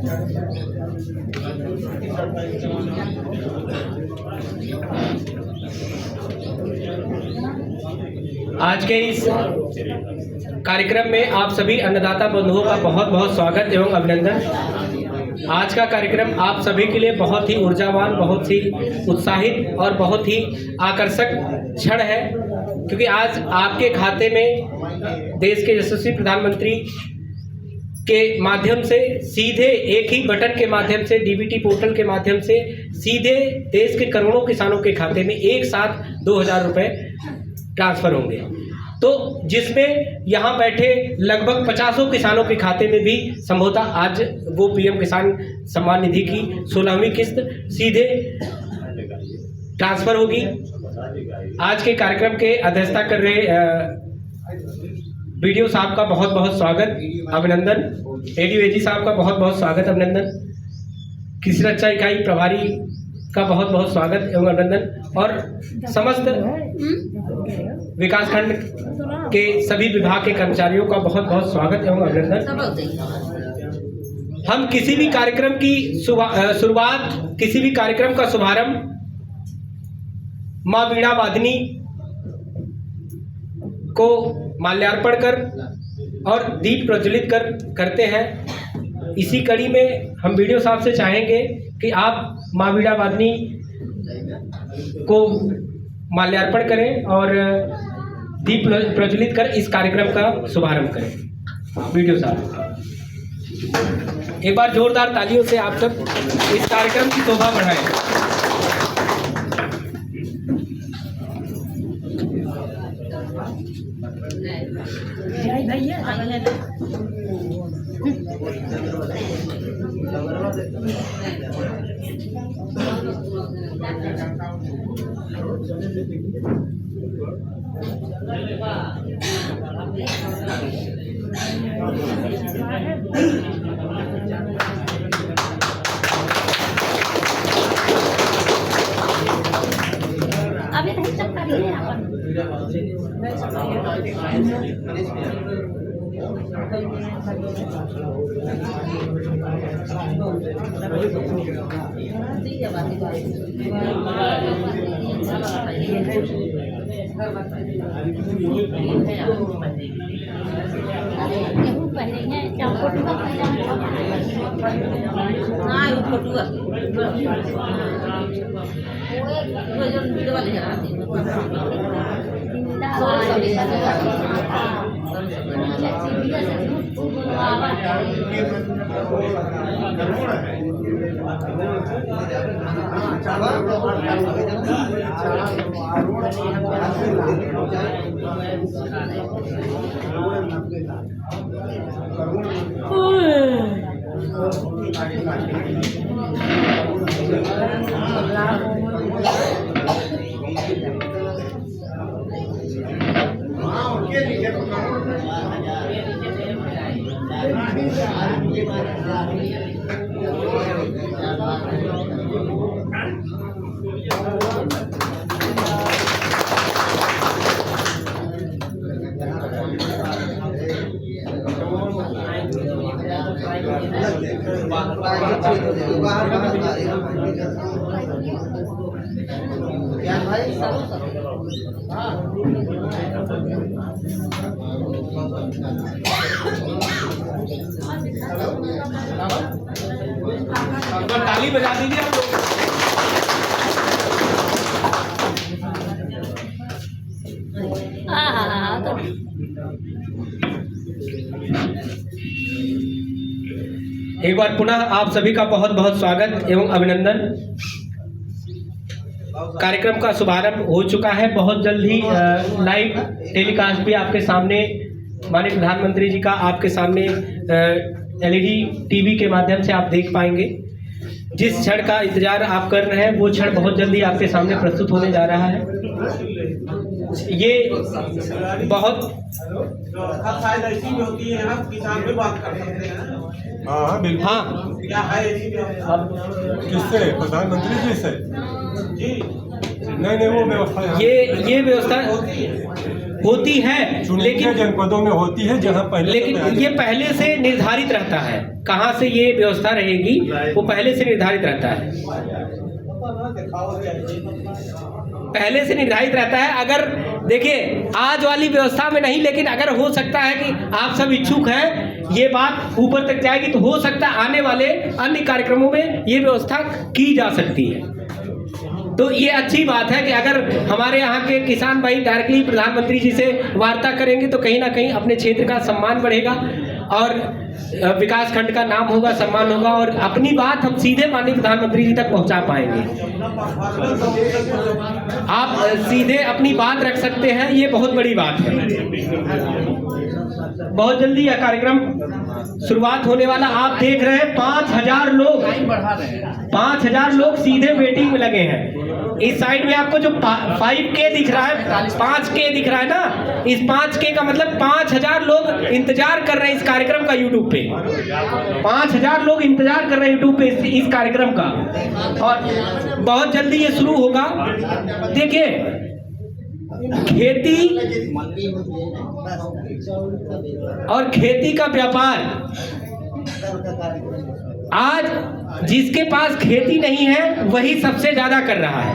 आज के इस कार्यक्रम में आप सभी अन्नदाता बंधुओं का बहुत बहुत स्वागत एवं अभिनंदन। आज का कार्यक्रम आप सभी के लिए बहुत ही ऊर्जावान, बहुत ही उत्साहित और बहुत ही आकर्षक क्षण है, क्योंकि आज आपके खाते में देश के यशस्वी प्रधानमंत्री के माध्यम से सीधे एक ही बटन के माध्यम से, डीबीटी पोर्टल के माध्यम से सीधे देश के करोड़ों किसानों के खाते में एक साथ 2000 रुपये ट्रांसफ़र होंगे। तो जिसमें यहाँ बैठे लगभग 50 किसानों के खाते में भी संभवतः आज वो पीएम किसान सम्मान निधि की 16वीं किस्त सीधे ट्रांसफ़र होगी। आज के कार्यक्रम के अध्यक्षता कर रहे बीडीओ साहब का बहुत बहुत स्वागत, अभिनंदन। एडीओ साहब का बहुत बहुत स्वागत, अभिनंदन। कृषि रक्षा इकाई प्रभारी का बहुत बहुत स्वागत एवं अभिनंदन, और समस्त विकासखंड के सभी विभाग के कर्मचारियों का बहुत बहुत स्वागत एवं अभिनंदन। हम किसी भी कार्यक्रम की शुरुआत, किसी भी कार्यक्रम का शुभारंभ माँ वीणा वादिनी को माल्यार्पण कर और दीप प्रज्वलित कर करते हैं। इसी कड़ी में हम वीडियो साहब से चाहेंगे कि आप माँ वीणा वादिनी को माल्यार्पण करें और दीप प्रज्वलित कर इस कार्यक्रम का शुभारंभ करें। वीडियो साहब, एक बार जोरदार तालियों से आप सब इस कार्यक्रम की शोभा बढ़ाएं। अभी नहीं चक्कर नहीं अपन ताली बजा दीजिए आप लोग। एक बार पुनः आप सभी का बहुत बहुत स्वागत एवं अभिनंदन। कार्यक्रम का शुभारंभ हो चुका है। बहुत जल्द ही लाइव टेलीकास्ट भी आपके सामने माननीय प्रधानमंत्री जी का आपके सामने एलईडी टीवी के माध्यम से आप देख पाएंगे। जिस क्षण का इंतजार आप कर रहे हैं वो क्षण बहुत जल्दी आपके सामने प्रस्तुत होने जा रहा है। ये बहुत शायद ऐसी भी होती है ना, किसान भी बात कर सकते हैं। हाँ बिल्कुल। हाँ, क्या है ऐसी भी? किससे? प्रधानमंत्री जी से? जी नहीं वो व्यवस्था ये व्यवस्था होती है, चुनिंदा लेकिन जनपदों में होती है जहाँ पहले से लेकिन तैयारी- ये पहले से निर्धारित रहता है, कहाँ से ये व्यवस्था रहेगी वो पहले से निर्धारित रहता है, पहले से निर्धारित रहता है। अगर देखिए आज वाली व्यवस्था में नहीं, लेकिन अगर हो सकता है कि आप सब इच्छुक हैं, ये बात ऊपर तक जाएगी तो हो सकता है आने वाले अन्य कार्यक्रमों में ये व्यवस्था की जा सकती है। तो ये अच्छी बात है कि अगर हमारे यहाँ के किसान भाई डायरेक्टली प्रधानमंत्री जी से वार्ता करेंगे तो कहीं ना कहीं अपने क्षेत्र का सम्मान बढ़ेगा और विकास खंड का नाम होगा, सम्मान होगा और अपनी बात हम सीधे माननीय प्रधानमंत्री जी तक पहुंचा पाएंगे। आप सीधे अपनी बात रख सकते हैं, ये बहुत बड़ी बात है। बहुत जल्दी यह कार्यक्रम शुरुआत होने वाला, आप देख रहे हैं 5000 लोग, 5000 लोग सीधे वेटिंग में लगे हैं। इस साइड में आपको जो 5K दिख रहा है, 5K दिख रहा है ना, इस 5K का मतलब 5000 लोग इंतजार कर रहे हैं इस कार्यक्रम का यूट्यूब पे। 5000 लोग इंतजार कर रहे हैं यूट्यूब पे इस कार्यक्रम का, और बहुत जल्दी ये शुरू होगा। देखिए खेती और खेती का व्यापार, आज जिसके पास खेती नहीं है वही सबसे ज्यादा कर रहा है,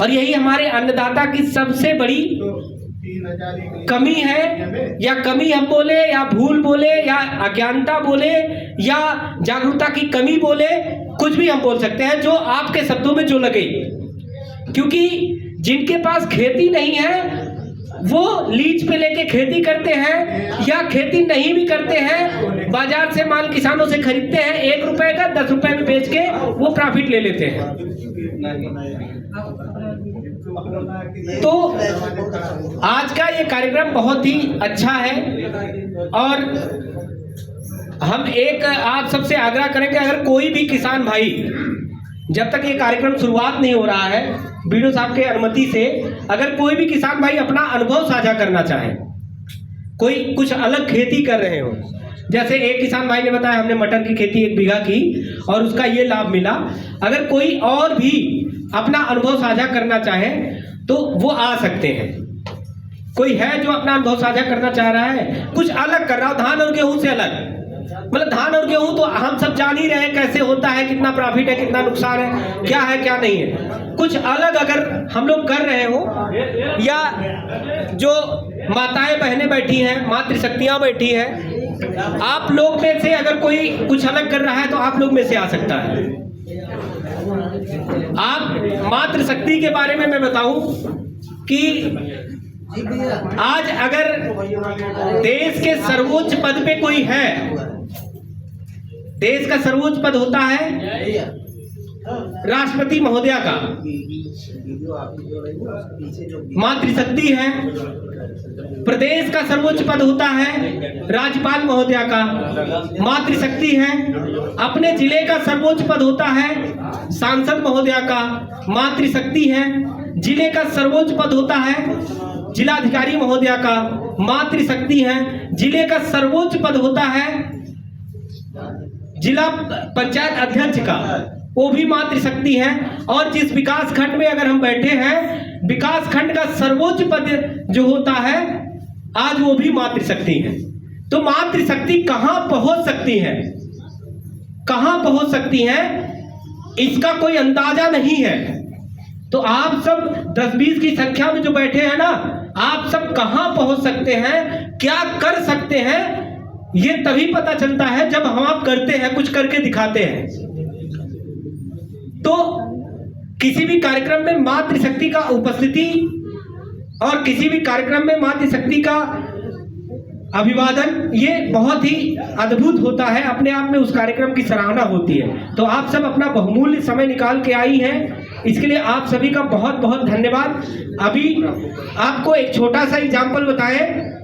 और यही हमारे अन्नदाता की सबसे बड़ी कमी है, या कमी हम बोले या भूल बोले या अज्ञानता बोले या जागरूकता की कमी बोले, कुछ भी हम बोल सकते हैं जो आपके शब्दों में जो लगे। क्योंकि जिनके पास खेती नहीं है वो लीज पे लेके खेती करते हैं, या खेती नहीं भी करते हैं, बाजार से माल किसानों से खरीदते हैं, 1 रुपए का 10 रुपए में बेच के वो प्रॉफिट ले लेते हैं। तो आज का ये कार्यक्रम बहुत ही अच्छा है, और हम एक आप सबसे आग्रह करेंगे, अगर कोई भी किसान भाई, जब तक ये कार्यक्रम शुरुआत नहीं हो रहा है, बीडीओ साहब के अनुमति से अगर कोई भी किसान भाई अपना अनुभव साझा करना चाहे, कोई कुछ अलग खेती कर रहे हो, जैसे एक किसान भाई ने बताया हमने मटर की खेती 1 बीघा की और उसका ये लाभ मिला, अगर कोई और भी अपना अनुभव साझा करना चाहे तो वो आ सकते हैं। कोई है जो अपना अनुभव साझा करना चाह रहा है, कुछ अलग कर रहा हो, धान और गेहूं से अलग, मतलब धान और गेहूं तो हम सब जान ही रहे हैं कैसे होता है, कितना प्रॉफिट है, कितना नुकसान है, क्या नहीं है। कुछ अलग अगर हम लोग कर रहे हो, या जो माताएं बहनें बैठी हैं, मातृशक्तियां बैठी हैं, आप लोग में से अगर कोई कुछ अलग कर रहा है तो आप लोग में से आ सकता है। आप मातृशक्ति के बारे में मैं बताऊं कि आज अगर देश के सर्वोच्च पद पे कोई है, देश का सर्वोच्च पद होता है राष्ट्रपति महोदया का, मातृशक्ति है। प्रदेश का सर्वोच्च पद होता है राज्यपाल महोदया का, मातृशक्ति है। अपने जिले का सर्वोच्च पद होता है सांसद महोदया का, मातृशक्ति है। जिले का सर्वोच्च पद होता है जिलाधिकारी महोदया का, मातृशक्ति है। जिले का सर्वोच्च पद होता है जिला पंचायत अध्यक्ष का, वो भी मातृशक्ति है। और जिस विकास खंड में अगर हम बैठे हैं, विकास खंड का सर्वोच्च पद जो होता है आज वो भी मातृशक्ति है। तो मातृशक्ति कहां पहुंच सकती है, कहां पहुंच सकती है, इसका कोई अंदाजा नहीं है। तो आप सब 10-20 की संख्या में जो बैठे हैं ना, आप सब कहां पहुंच सकते हैं, क्या कर सकते हैं, ये तभी पता चलता है जब हम आप करते हैं, कुछ करके दिखाते हैं। तो किसी भी कार्यक्रम में मातृशक्ति का उपस्थिति और किसी भी कार्यक्रम में मातृशक्ति का अभिवादन, ये बहुत ही अद्भुत होता है, अपने आप में उस कार्यक्रम की सराहना होती है। तो आप सब अपना बहुमूल्य समय निकाल के आई हैं, इसके लिए आप सभी का बहुत बहुत धन्यवाद। अभी आपको एक छोटा सा एग्जाम्पल बताएं।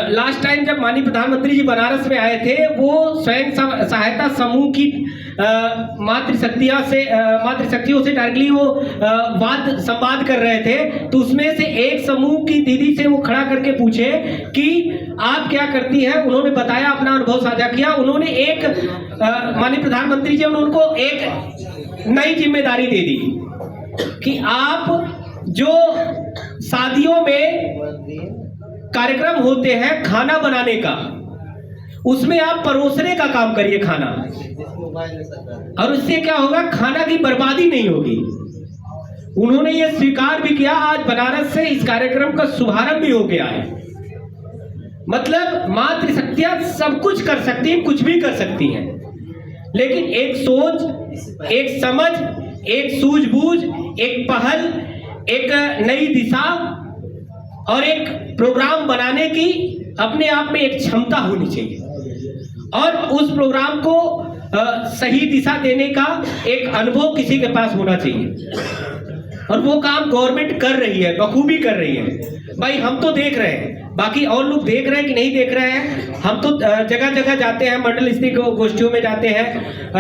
लास्ट टाइम जब माननीय प्रधानमंत्री जी बनारस में आए थे, वो स्वयं सहायता समूह की मातृशक्तियों से डायरेक्टली वो वाद संवाद कर रहे थे। तो उसमें से एक समूह की दीदी से वो खड़ा करके पूछे कि आप क्या करती हैं, उन्होंने बताया, अपना अनुभव साझा किया। उन्होंने एक माननीय प्रधानमंत्री जी ने उनको एक नई जिम्मेदारी दे दी कि आप जो शादियों में कार्यक्रम होते हैं खाना बनाने का, उसमें आप परोसने का काम करिए खाना, और उससे क्या होगा, खाना की बर्बादी नहीं होगी। उन्होंने ये स्वीकार भी किया। आज बनारस से इस कार्यक्रम का शुभारंभ भी हो गया है। मतलब मातृशक्तियां सब कुछ कर सकती हैं, कुछ भी कर सकती हैं, लेकिन एक सोच, एक समझ, एक सूझबूझ, एक पहल, एक नई दिशा और एक प्रोग्राम बनाने की अपने आप में एक क्षमता होनी चाहिए, और उस प्रोग्राम को सही दिशा देने का एक अनुभव किसी के पास होना चाहिए। और वो काम गवर्नमेंट कर रही है, बखूबी कर रही है। भाई हम तो देख रहे हैं, बाकी और लोग देख रहे हैं कि नहीं देख रहे हैं। हम तो जगह जगह जाते हैं, मंडल स्तरीय गोष्ठियों में जाते हैं,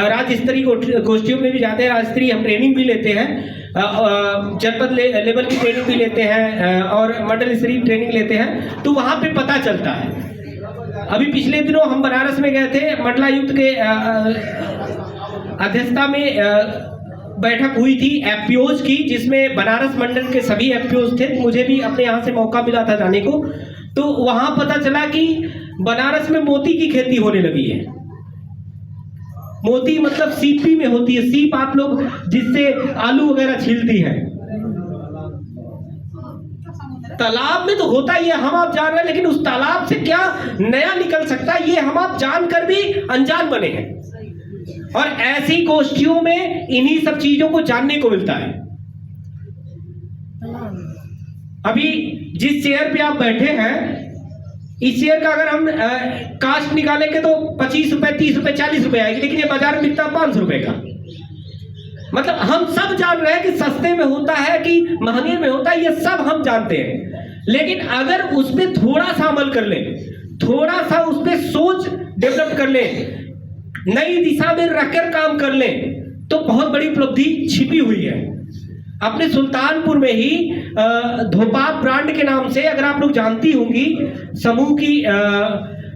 राज्य स्तरीय गोष्ठियों में भी जाते हैं, राज्य स्तरीय हम ट्रेनिंग भी लेते हैं, जनपद लेवल की ट्रेनिंग भी लेते हैं और मंडल स्तरीय ट्रेनिंग लेते हैं। तो वहाँ पे पता चलता है। अभी पिछले दिनों हम बनारस में गए थे, मंडलायुक्त के अध्यक्षता में बैठक हुई थी एफपीओज की, जिसमें बनारस मंडल के सभी एफपीओज थे। मुझे भी अपने यहाँ से मौका मिला था जाने को। तो वहाँ पता चला कि बनारस में मोती की खेती होने लगी है। मोती मतलब सीपी में होती है, सीप आप लोग जिससे आलू वगैरह छीलती है। तालाब में तो होता ही है, हम आप जान रहे हैं, लेकिन उस तालाब से क्या नया निकल सकता है ये हम आप जानकर भी अनजान बने हैं। और ऐसी गोष्ठियों में इन्हीं सब चीजों को जानने को मिलता है। अभी जिस चेयर पे आप बैठे हैं, इस चेयर का अगर हम कास्ट निकालेंगे तो 25 रुपए, 30 रुपए, 40 रुपए आएगी, लेकिन ये बाजार में मिलता है 500 रुपए का। मतलब हम सब जान रहे हैं कि सस्ते में होता है कि महंगे में होता है, ये सब हम जानते हैं। लेकिन अगर उस पर थोड़ा सा अमल कर लें, थोड़ा सा उस पर सोच डेवलप कर लें, नई दिशा में रखकर काम कर लें, तो बहुत बड़ी उपलब्धि छिपी हुई है। अपने सुल्तानपुर में ही धोपाप ब्रांड के नाम से, अगर आप लोग जानती होंगी, समूह की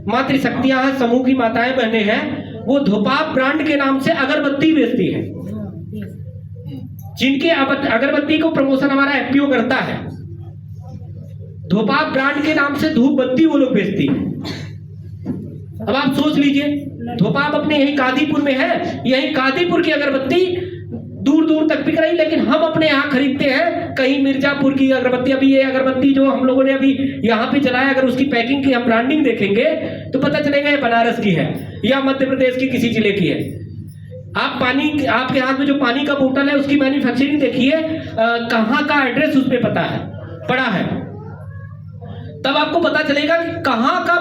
मातृशक्तियां हैं, समूह की माताएं बहनें हैं, वो धोपाप ब्रांड के नाम से अगरबत्ती बेचती हैं, जिनके अगरबत्ती को प्रमोशन हमारा एफपीओ करता है। धोपाप ब्रांड के नाम से धूप बत्ती वो लोग बेचती हैं। अब आप सोच लीजिए, धोपाप अपने यही कादीपुर में है, यही कादीपुर की अगरबत्ती दूर दूर तक बिक रही, लेकिन हम अपने यहाँ खरीदते हैं कहीं मिर्जापुर की अगरबत्ती। अभी ये अगरबत्ती जो हम लोगों ने अभी यहाँ पे चलाया, अगर उसकी पैकिंग की हम ब्रांडिंग देखेंगे तो पता चलेगा ये बनारस की है या मध्य प्रदेश की किसी जिले की है। आप पानी, आपके हाथ में जो पानी का बोतल है उसकी मैन्युफैक्चरिंग देखिए, कहाँ का एड्रेस उस पर पता है, पड़ा है, तब आपको पता चलेगा कि कहाँ का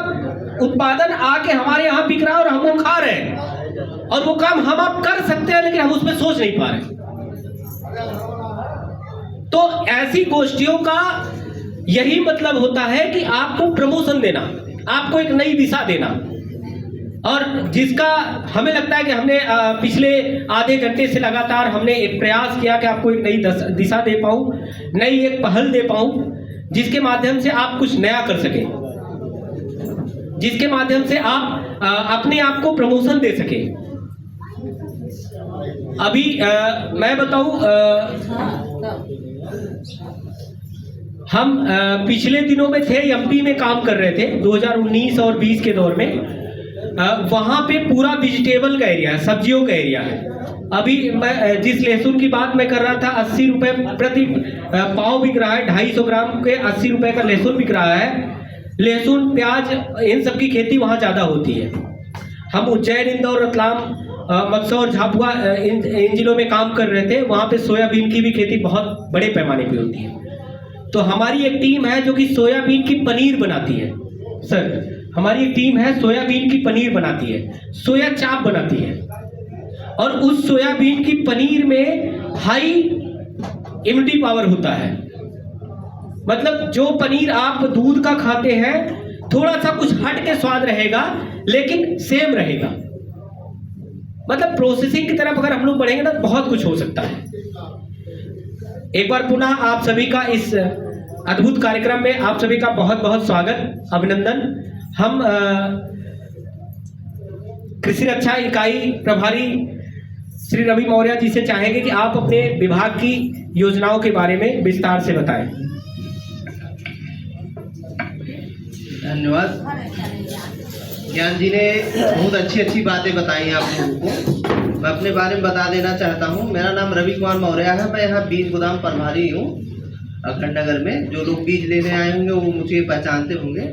उत्पादन आके हमारे यहाँ बिक रहा है और हम वो खा रहे हैं। और वो काम हम आप कर सकते हैं, लेकिन हम उसमें सोच नहीं पा रहे। तो ऐसी गोष्ठियों का यही मतलब होता है कि आपको प्रमोशन देना, आपको एक नई दिशा देना। और जिसका हमें लगता है कि हमने पिछले आधे घंटे से लगातार हमने एक प्रयास किया कि आपको एक नई दिशा दे पाऊं, नई एक पहल दे पाऊं, जिसके माध्यम से आप कुछ नया कर सके, जिसके माध्यम से आप अपने आप को प्रमोशन दे सके। अभी मैं बताऊं, हम पिछले दिनों में थे, एमपी में काम कर रहे थे 2019 और 20 के दौर में। वहां पे पूरा वेजिटेबल का एरिया है, सब्जियों का एरिया है। अभी मैं जिस लहसुन की बात मैं कर रहा था, 80 रुपए प्रति पाव बिक रहा है, 250 ग्राम के 80 रुपए का लहसुन बिक रहा है। लहसुन, प्याज, इन सब की खेती वहाँ ज़्यादा होती है। हम उज्जैन, इंदौर, रतलाम, मंदसौर, झाबुआ इन जिलों में काम कर रहे थे। वहाँ पे सोयाबीन की भी खेती बहुत बड़े पैमाने पे होती है। तो हमारी एक टीम है जो कि सोयाबीन की पनीर बनाती है। सर, हमारी एक टीम है सोयाबीन की पनीर बनाती है, सोया चाप बनाती है। और उस सोयाबीन की पनीर में हाई इम्यूनिटी पावर होता है। मतलब जो पनीर आप दूध का खाते हैं, थोड़ा सा कुछ हट के स्वाद रहेगा, लेकिन सेम रहेगा। मतलब प्रोसेसिंग की तरफ अगर हम लोग बढ़ेंगे ना, बहुत कुछ हो सकता है। एक बार पुनः आप सभी का इस अद्भुत कार्यक्रम में आप सभी का बहुत बहुत स्वागत, अभिनंदन। हम कृषि रक्षा इकाई प्रभारी श्री रवि मौर्य जी से चाहेंगे कि आप अपने विभाग की योजनाओं के बारे में विस्तार से बताएं। धन्यवाद। ज्ञान जी ने बहुत अच्छी अच्छी बातें बताई आप लोगों को। मैं अपने बारे में बता देना चाहता हूँ। मेरा नाम रवि कुमार मौर्य है। मैं यहाँ बीज गोदाम प्रभारी हूँ अखंड नगर में। जो लोग बीज लेने आए होंगे वो मुझे पहचानते होंगे।